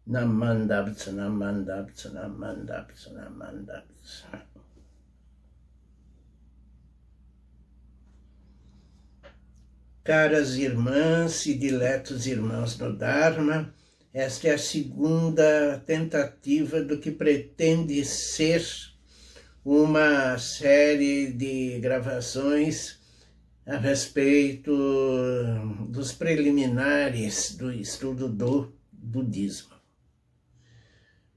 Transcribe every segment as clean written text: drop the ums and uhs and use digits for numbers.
Namandabtsa, namandabtsa, namandabtsa, namandabtsa. Caras irmãs e diletos irmãos no Dharma, esta é a segunda tentativa do que pretende ser uma série de gravações a respeito dos preliminares do estudo do budismo.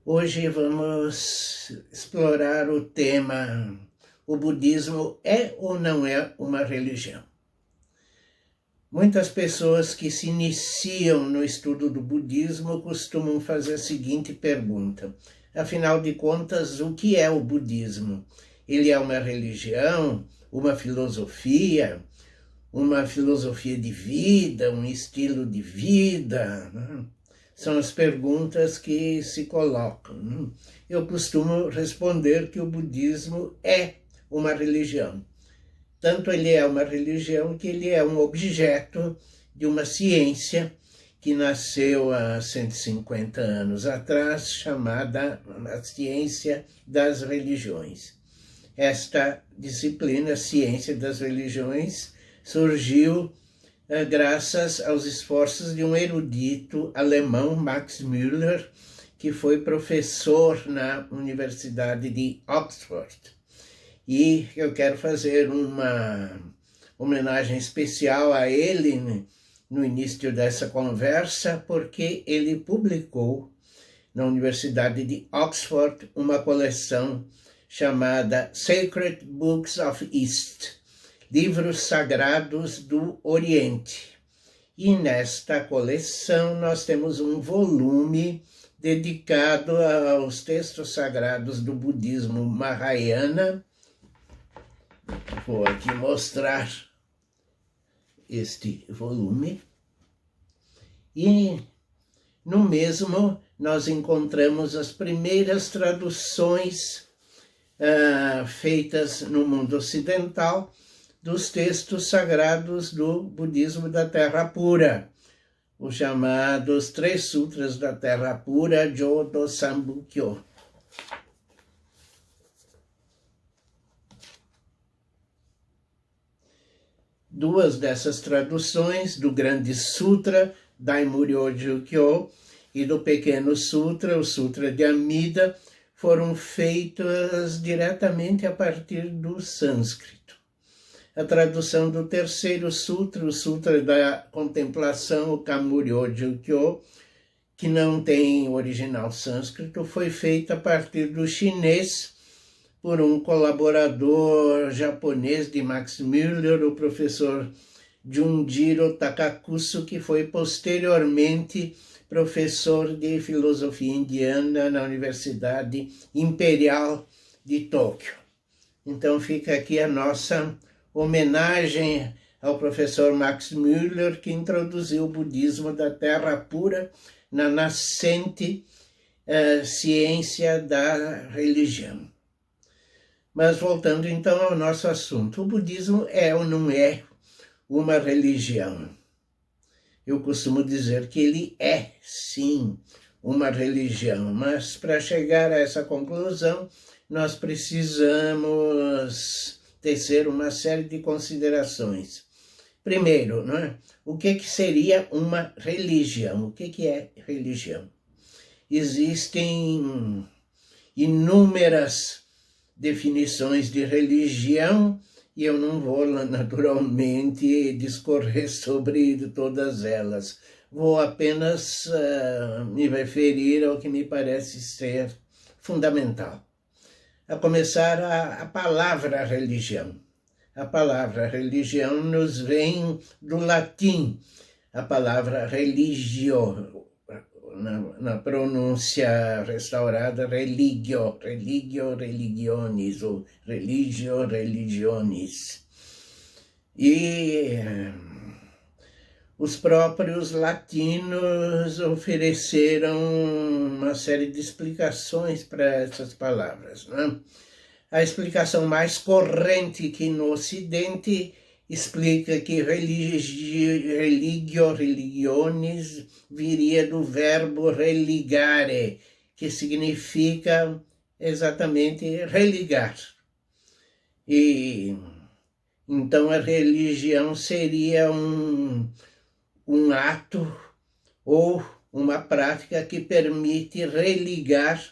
Hoje vamos explorar o tema: o budismo é ou não é uma religião? Muitas pessoas que se iniciam no estudo do budismo costumam fazer a seguinte pergunta: afinal de contas, o que é o budismo? Ele é uma religião, uma filosofia de vida, um estilo de vida? São as perguntas que se colocam. Eu costumo responder que o budismo é uma religião. Tanto ele é uma religião que ele é um objeto de uma ciência que nasceu há 150 anos atrás, chamada a ciência das religiões. Esta disciplina, a ciência das religiões, surgiu graças aos esforços de um erudito alemão, Max Müller, que foi professor na Universidade de Oxford. E eu quero fazer uma homenagem especial a ele no início dessa conversa, porque ele publicou na Universidade de Oxford uma coleção chamada Sacred Books of East, Livros Sagrados do Oriente. E nesta coleção nós temos um volume dedicado aos textos sagrados do budismo Mahayana. Vou aqui mostrar este volume. E no mesmo nós encontramos as primeiras traduções feitas no mundo ocidental dos textos sagrados do budismo da Terra Pura, os chamados Três Sutras da Terra Pura, Jodo Sambukyo. Duas dessas traduções, do Grande Sutra, Daimuryo-jukyo, e do Pequeno Sutra, o Sutra de Amida, foram feitas diretamente a partir do sânscrito. A tradução do terceiro sutra, o Sutra da Contemplação, o Kamuryo-jukyo, que não tem original sânscrito, foi feita a partir do chinês por um colaborador japonês de Max Müller, o professor Junjiro Takakuso, que foi posteriormente professor de filosofia indiana na Universidade Imperial de Tóquio. Então fica aqui a nossa homenagem ao professor Max Müller, que introduziu o budismo da Terra Pura na nascente ciência da religião. Mas voltando então ao nosso assunto, o budismo é ou não é uma religião? Eu costumo dizer que ele é, sim, uma religião, mas para chegar a essa conclusão, nós precisamos tecer uma série de considerações. Primeiro, o que seria uma religião? O que é religião? Existem inúmeras definições de religião e eu não vou, naturalmente, discorrer sobre todas elas. Vou apenas me referir ao que me parece ser fundamental. A começar a palavra religião. A palavra religião nos vem do latim. A palavra religio, na pronúncia restaurada, religio, religionis, ou religio, religionis. E os próprios latinos ofereceram uma série de explicações para essas palavras. A explicação mais corrente que no Ocidente explica que religiones, viria do verbo religare, que significa exatamente religar. E então a religião seria um ato ou uma prática que permite religar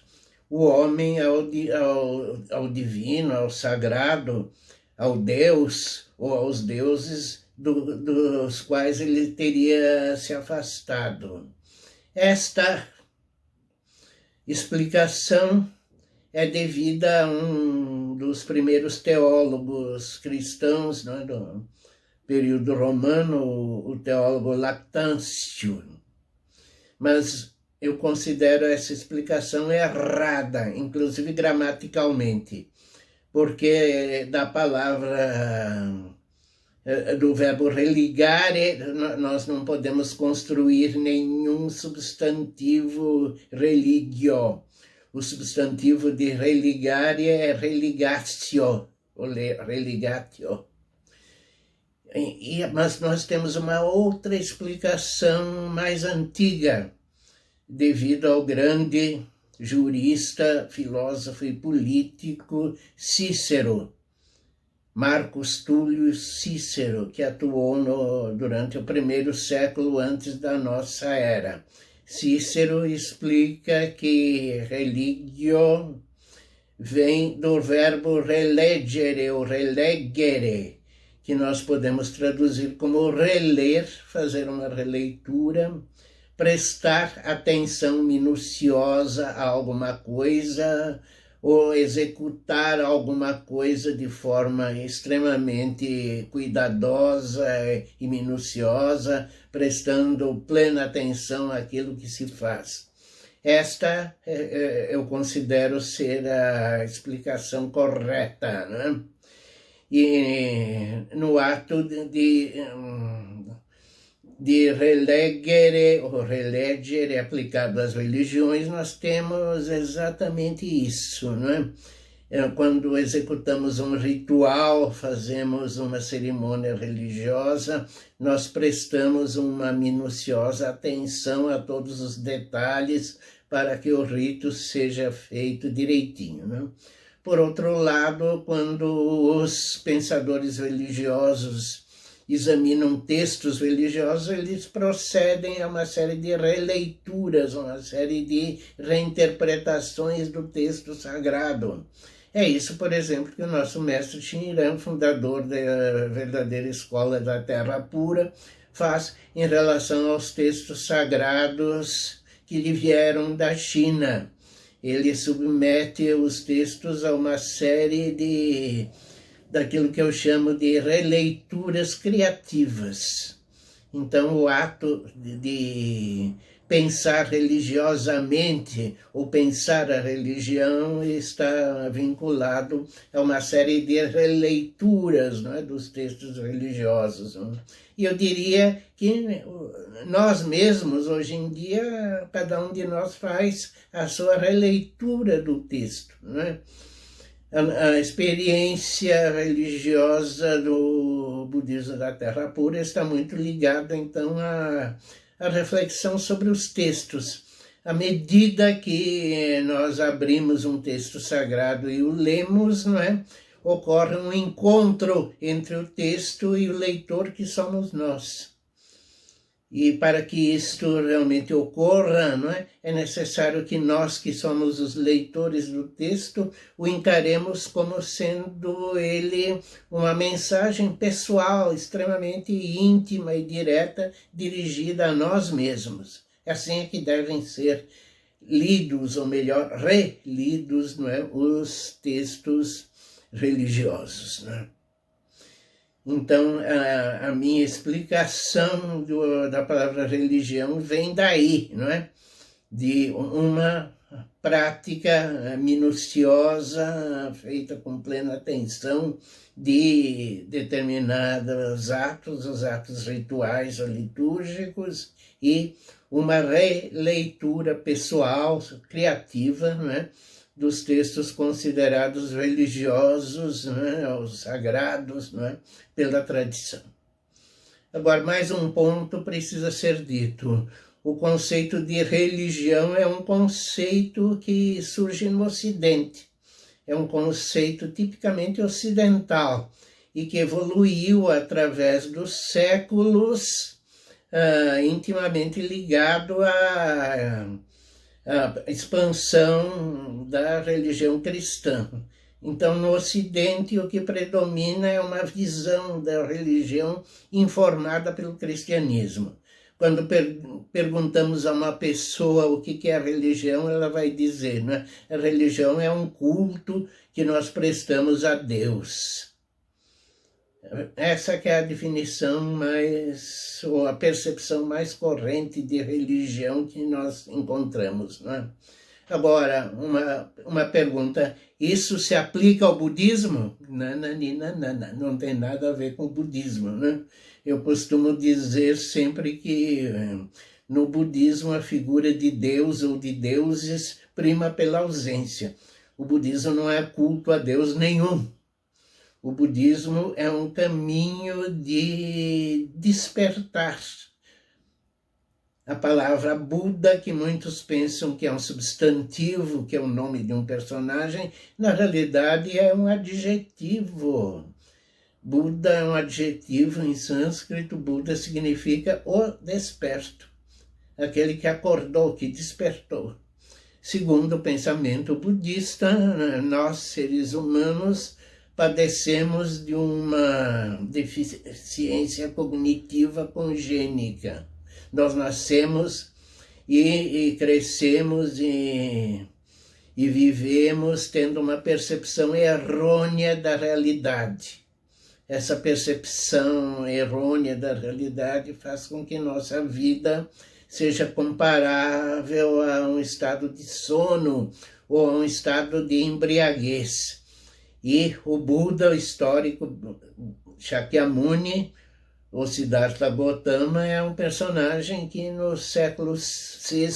o homem ao divino, ao sagrado, ao Deus ou aos deuses dos quais ele teria se afastado. Esta explicação é devida a um dos primeiros teólogos cristãos, né, do período romano, o teólogo Lactâncio. Mas eu considero essa explicação errada, inclusive gramaticalmente, porque da palavra, do verbo religare, nós não podemos construir nenhum substantivo religio. O substantivo de religare é religatio, ou religatio. Mas nós temos uma outra explicação mais antiga, devido ao grande jurista, filósofo e político Cícero, Marcus Túlio Cícero, que atuou durante o primeiro século antes da nossa era. Cícero explica que religio vem do verbo relegere ou relegere, que nós podemos traduzir como reler, fazer uma releitura, prestar atenção minuciosa a alguma coisa ou executar alguma coisa de forma extremamente cuidadosa e minuciosa, prestando plena atenção àquilo que se faz. Esta eu considero ser a explicação correta, né? E no ato de relegere ou relegere aplicado às religiões, nós temos exatamente isso, né? Quando executamos um ritual, fazemos uma cerimônia religiosa, nós prestamos uma minuciosa atenção a todos os detalhes para que o rito seja feito direitinho, né? Por outro lado, quando os pensadores religiosos examinam textos religiosos, eles procedem a uma série de releituras, uma série de reinterpretações do texto sagrado. É isso, por exemplo, que o nosso mestre Shinran, fundador da verdadeira escola da Terra Pura, faz em relação aos textos sagrados que lhe vieram da China. Ele submete os textos a uma série daquilo que eu chamo de releituras criativas. Então, o ato de pensar religiosamente ou pensar a religião está vinculado a uma série de releituras, não é, dos textos religiosos. Não é? E eu diria que nós mesmos, hoje em dia, cada um de nós faz a sua releitura do texto, não é? A experiência religiosa do budismo da Terra Pura está muito ligada, então, à reflexão sobre os textos. À medida que nós abrimos um texto sagrado e o lemos, não é? Ocorre um encontro entre o texto e o leitor, que somos nós. E para que isto realmente ocorra, não é? É necessário que nós, que somos os leitores do texto, o encaremos como sendo ele uma mensagem pessoal, extremamente íntima e direta, dirigida a nós mesmos. Assim é que devem ser lidos, ou melhor, relidos, não é? Os textos religiosos, não é? Então, a minha explicação da palavra religião vem daí, não é? De uma prática minuciosa, feita com plena atenção de determinados atos, os atos rituais ou litúrgicos, e uma releitura pessoal, criativa, não é? dos textos considerados religiosos, né, os sagrados, né, pela tradição. Agora, mais um ponto precisa ser dito. O conceito de religião é um conceito que surge no Ocidente. É um conceito tipicamente ocidental e que evoluiu através dos séculos, intimamente ligado à expansão da religião cristã. Então, no Ocidente, o que predomina é uma visão da religião informada pelo cristianismo. Quando perguntamos a uma pessoa o que é a religião, ela vai dizer, né? A religião é um culto que nós prestamos a Deus. Essa que é a definição ou a percepção mais corrente de religião que nós encontramos, né? Agora, uma pergunta, isso se aplica ao budismo? Não tem nada a ver com o budismo, né? Eu costumo dizer sempre que no budismo a figura de Deus ou de deuses prima pela ausência. O budismo não é culto a Deus nenhum. O budismo é um caminho de despertar. A palavra Buda, que muitos pensam que é um substantivo, que é o nome de um personagem, na realidade é um adjetivo. Buda é um adjetivo em sânscrito. Buda significa o desperto, aquele que acordou, que despertou. Segundo o pensamento budista, nós, seres humanos, padecemos de uma deficiência cognitiva congênita. Nós nascemos e crescemos e vivemos tendo uma percepção errônea da realidade. Essa percepção errônea da realidade faz com que nossa vida seja comparável a um estado de sono ou a um estado de embriaguez. E o Buda, o histórico Shakyamuni, o Siddhartha Gautama, é um personagem que no século VI,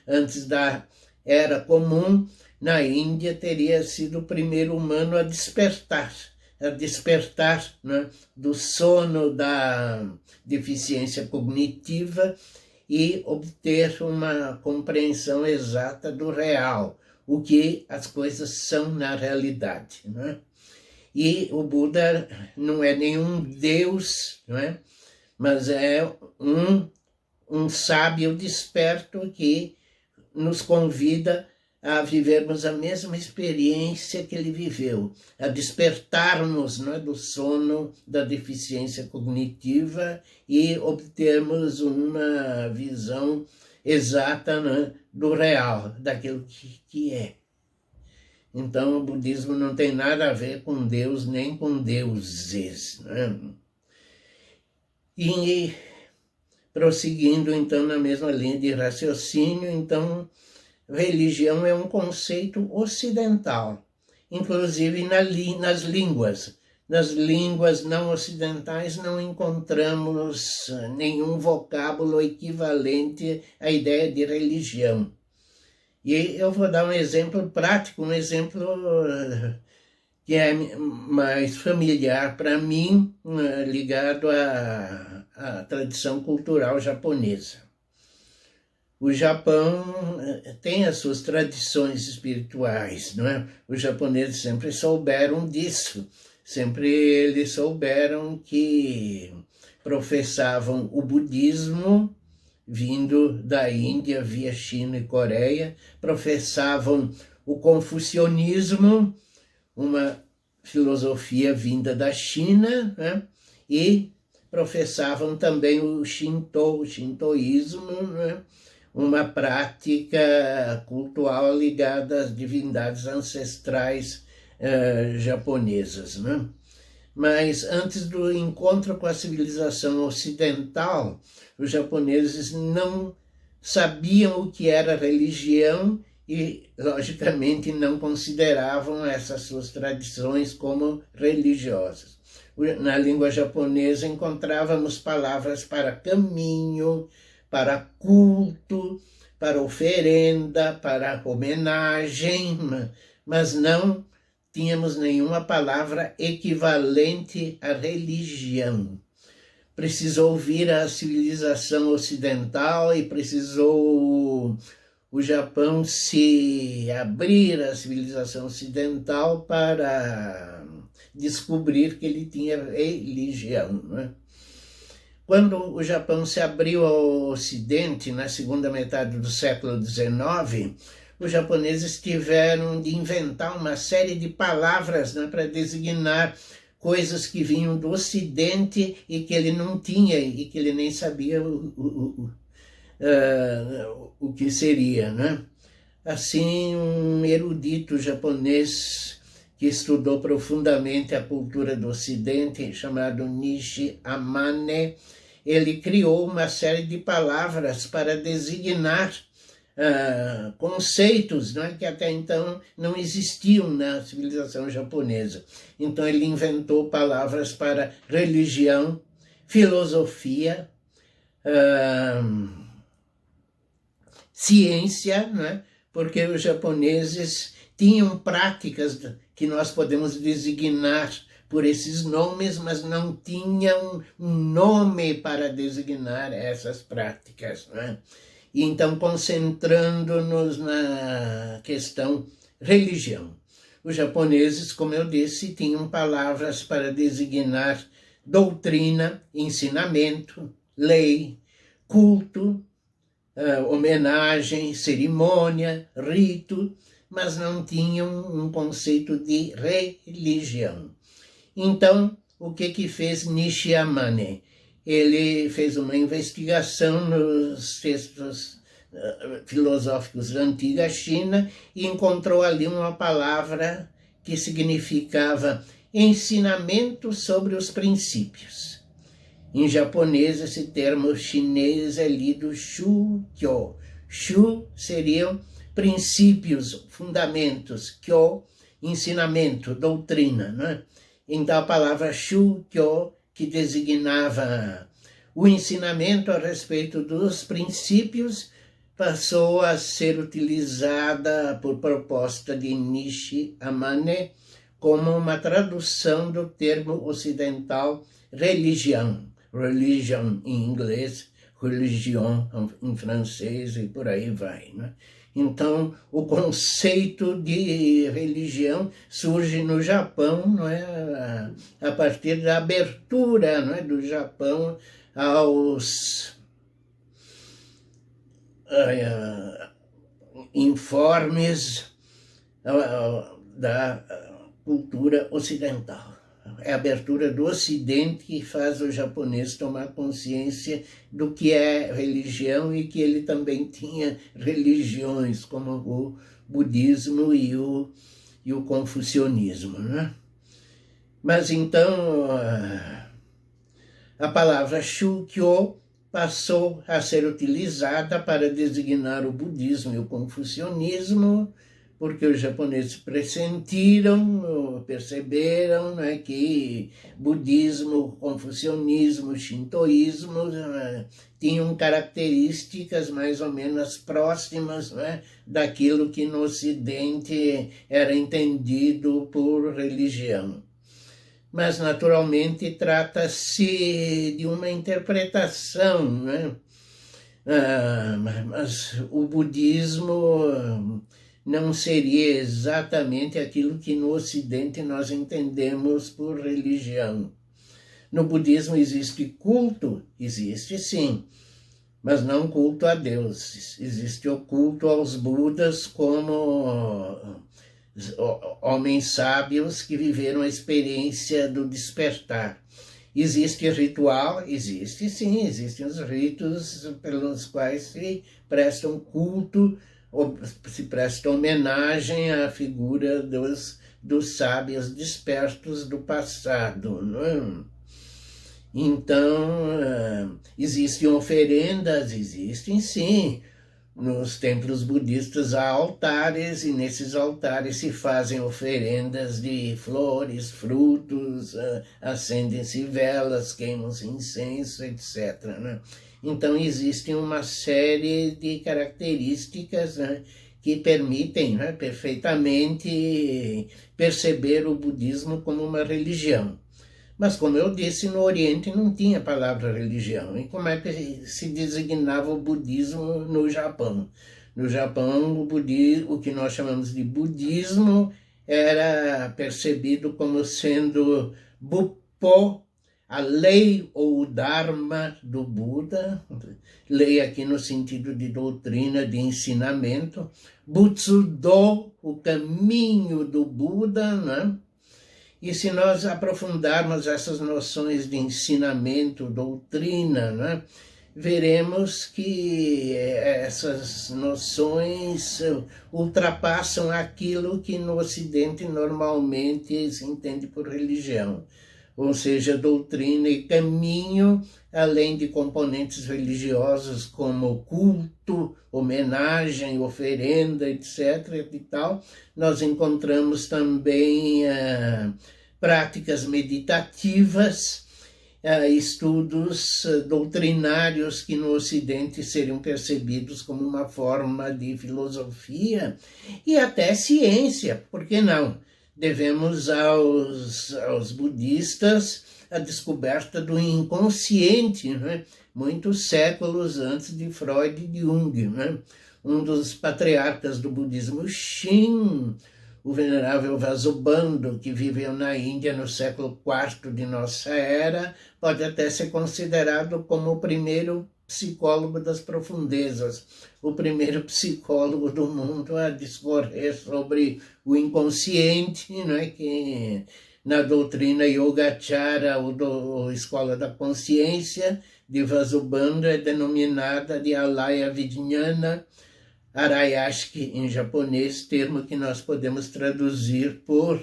antes da Era Comum, na Índia, teria sido o primeiro humano a despertar, né, do sono da deficiência cognitiva e obter uma compreensão exata do real, o que as coisas são na realidade, né? E o Buda não é nenhum Deus, não é? Mas é um sábio desperto que nos convida a vivermos a mesma experiência que ele viveu, a despertarmos, não é, do sono da deficiência cognitiva e obtermos uma visão exata, né, do real, daquilo que é. Então, o budismo não tem nada a ver com Deus nem com deuses, né? E prosseguindo, então, na mesma linha de raciocínio, então, religião é um conceito ocidental, inclusive nas línguas. Nas línguas não ocidentais não encontramos nenhum vocábulo equivalente à ideia de religião. E eu vou dar um exemplo prático, um exemplo que é mais familiar para mim, ligado à tradição cultural japonesa. O Japão tem as suas tradições espirituais, não é? Os japoneses sempre souberam disso, sempre eles souberam que professavam o budismo, vindo da Índia via China e Coreia, professavam o confucionismo, uma filosofia vinda da China, né? E professavam também o shintoísmo, né? Uma prática cultural ligada às divindades ancestrais japonesas, né? Mas antes do encontro com a civilização ocidental, os japoneses não sabiam o que era religião e, logicamente, não consideravam essas suas tradições como religiosas. Na língua japonesa encontrávamos palavras para caminho, para culto, para oferenda, para homenagem, mas não tínhamos nenhuma palavra equivalente à religião. Precisou vir a civilização ocidental e precisou o Japão se abrir à civilização ocidental para descobrir que ele tinha religião, né? Quando o Japão se abriu ao Ocidente, na segunda metade do século XIX, os japoneses tiveram de inventar uma série de palavras, né, para designar coisas que vinham do Ocidente e que ele não tinha e que ele nem sabia o que seria, né? Assim, um erudito japonês que estudou profundamente a cultura do Ocidente, chamado Nishi Amane, ele criou uma série de palavras para designar conceitos, né, que até então não existiam na civilização japonesa. Então ele inventou palavras para religião, filosofia, ciência, né, porque os japoneses tinham práticas que nós podemos designar por esses nomes, mas não tinham um nome para designar essas práticas, né? E então, concentrando-nos na questão religião. Os japoneses, como eu disse, tinham palavras para designar doutrina, ensinamento, lei, culto, homenagem, cerimônia, rito, mas não tinham um conceito de religião. Então, o que fez Nishi Amane? Ele fez uma investigação nos textos filosóficos da antiga China e encontrou ali uma palavra que significava ensinamento sobre os princípios. Em japonês, esse termo chinês é lido Shu-kyo. Shu seriam princípios, fundamentos, kyo, ensinamento, doutrina, né? Então a palavra Shu-kyo, que designava o ensinamento a respeito dos princípios, passou a ser utilizada por proposta de Nishi Amane como uma tradução do termo ocidental religião. Religion em inglês, religion em francês e por aí vai, né? Então, o conceito de religião surge no Japão, não é? A partir da abertura, não é, do Japão aos informes da cultura ocidental. É a abertura do Ocidente que faz o japonês tomar consciência do que é religião e que ele também tinha religiões, como o budismo e o confucionismo, né? Mas então a palavra Shu-kyo passou a ser utilizada para designar o budismo e o confucionismo, porque os japoneses pressentiram, perceberam, né, que budismo, confucionismo, shintoísmo tinham características mais ou menos próximas, né, daquilo que no Ocidente era entendido por religião. Mas, naturalmente, trata-se de uma interpretação, né? Mas o budismo não seria exatamente aquilo que no Ocidente nós entendemos por religião. No budismo existe culto? Existe sim, mas não culto a Deus. Existe o culto aos Budas como homens sábios que viveram a experiência do despertar. Existe ritual? Existe sim, existem os ritos pelos quais se prestam culto, se presta homenagem à figura dos sábios despertos do passado, não é? Então, existem oferendas? Existem sim, nos templos budistas há altares, e nesses altares se fazem oferendas de flores, frutos, acendem-se velas, queimam-se incenso, etc., né? Então, existe uma série de características, né, que permitem, né, perfeitamente perceber o budismo como uma religião. Mas, como eu disse, no Oriente não tinha a palavra religião. E como é que se designava o budismo no Japão? No Japão, o que nós chamamos de budismo era percebido como sendo Buppo, a lei ou o Dharma do Buda, lei aqui no sentido de doutrina, de ensinamento, Butsudo, o caminho do Buda, né? E se nós aprofundarmos essas noções de ensinamento, doutrina, né, veremos que essas noções ultrapassam aquilo que no Ocidente normalmente se entende por religião, ou seja, doutrina e caminho, além de componentes religiosos como culto, homenagem, oferenda, etc. e tal, nós encontramos também práticas meditativas, estudos doutrinários que no Ocidente seriam percebidos como uma forma de filosofia e até ciência, por que não? Devemos aos budistas a descoberta do inconsciente, né? Muitos séculos antes de Freud e de Jung, né? Um dos patriarcas do budismo, Shin, o venerável Vasubandhu, que viveu na Índia no século IV de nossa era, pode até ser considerado como o primeiro psicólogo das profundezas, o primeiro psicólogo do mundo a discorrer sobre o inconsciente, né, que na doutrina Yogacara, ou Escola da Consciência, de Vasubandhu, é denominada de Alaya Vijnana Arayashiki em japonês, termo que nós podemos traduzir por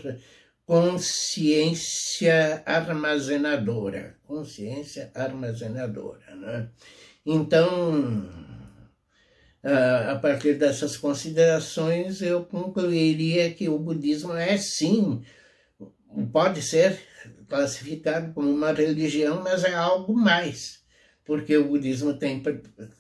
consciência armazenadora. Consciência armazenadora, né? Então, a partir dessas considerações, eu concluiria que o budismo é, sim, pode ser classificado como uma religião, mas é algo mais, porque o budismo tem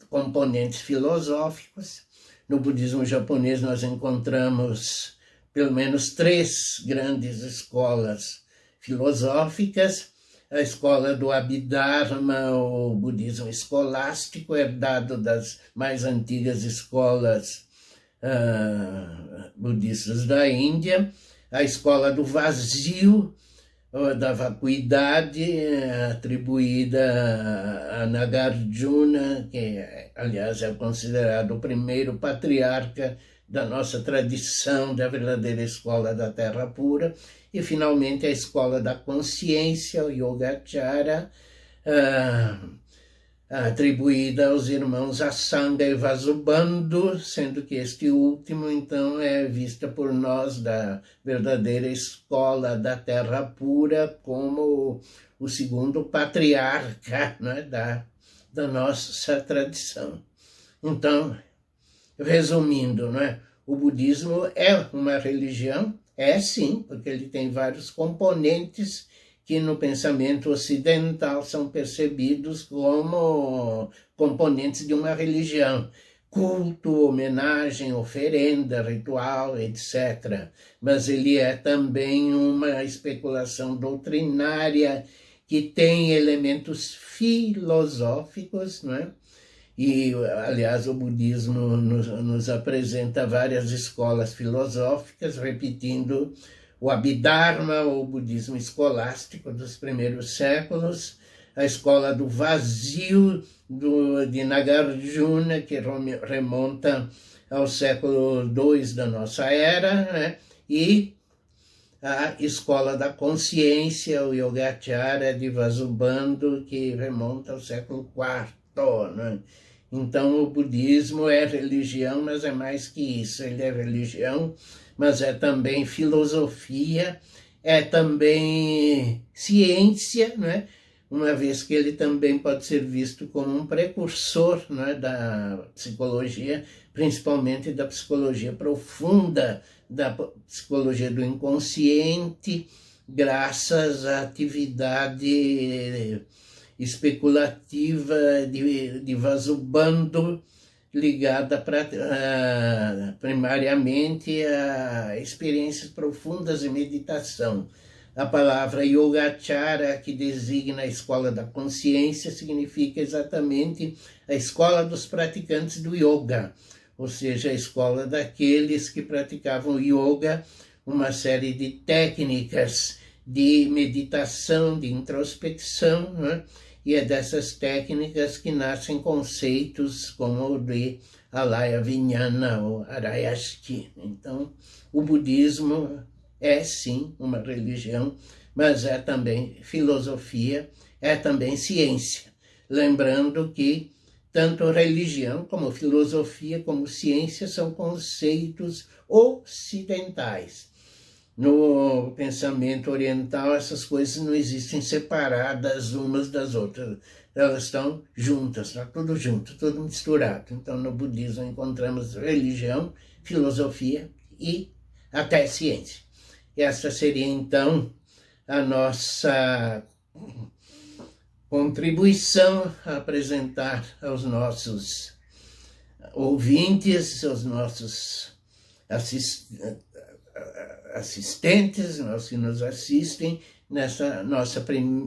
componentes filosóficos. No budismo japonês nós encontramos pelo menos 3 grandes escolas filosóficas: a escola do Abhidharma, o budismo escolástico, herdado das mais antigas escolas budistas da Índia, a escola do vazio, da vacuidade, atribuída a Nagarjuna, que, aliás, é considerado o primeiro patriarca da nossa tradição da verdadeira escola da Terra Pura, e, finalmente, a escola da consciência, o Yogacara, atribuída aos irmãos Asanga e Vasubandhu, sendo que este último, então, é vista por nós da verdadeira escola da Terra Pura como o segundo patriarca, né, da nossa tradição. Então, resumindo, né, o budismo é uma religião? É sim, porque ele tem vários componentes que no pensamento ocidental são percebidos como componentes de uma religião. Culto, homenagem, oferenda, ritual, etc. Mas ele é também uma especulação doutrinária que tem elementos filosóficos, não é? E, aliás, o budismo nos apresenta várias escolas filosóficas, repetindo o Abhidharma, o budismo escolástico dos primeiros séculos, a escola do vazio de Nagarjuna, que remonta ao século II da nossa era, né? E a escola da consciência, o Yogacara de Vasubandhu, que remonta ao século IV, né? Então, o budismo é religião, mas é mais que isso. Ele é religião, mas é também filosofia, é também ciência, né? uma vez que ele também pode ser visto como um precursor, né, da psicologia, principalmente da psicologia profunda, da psicologia do inconsciente, graças à atividade especulativa de Vasubandhu, ligada primariamente a experiências profundas de meditação. A palavra Yogacara, que designa a escola da consciência, significa exatamente a escola dos praticantes do yoga, ou seja, a escola daqueles que praticavam yoga, uma série de técnicas de meditação, de introspecção, né? E é dessas técnicas que nascem conceitos como o de Alaya Vijnana ou Arayashti. Então, o budismo é sim uma religião, mas é também filosofia, é também ciência. Lembrando que tanto religião como filosofia, como ciência, são conceitos ocidentais. No pensamento oriental, essas coisas não existem separadas umas das outras. Elas estão juntas, está tudo junto, tudo misturado. Então, no budismo encontramos religião, filosofia e até ciência. Essa seria, então, a nossa contribuição a apresentar aos nossos ouvintes, aos nossos assistentes, aos que nos assistem, nessa nossa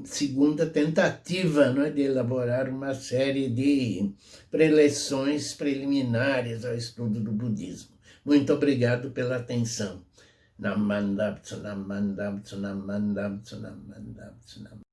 segunda tentativa, né, de elaborar uma série de preleções preliminares ao estudo do budismo. Muito obrigado pela atenção. Namandapsu, namandapsu, namandapsu, namandapsu, namandapsu.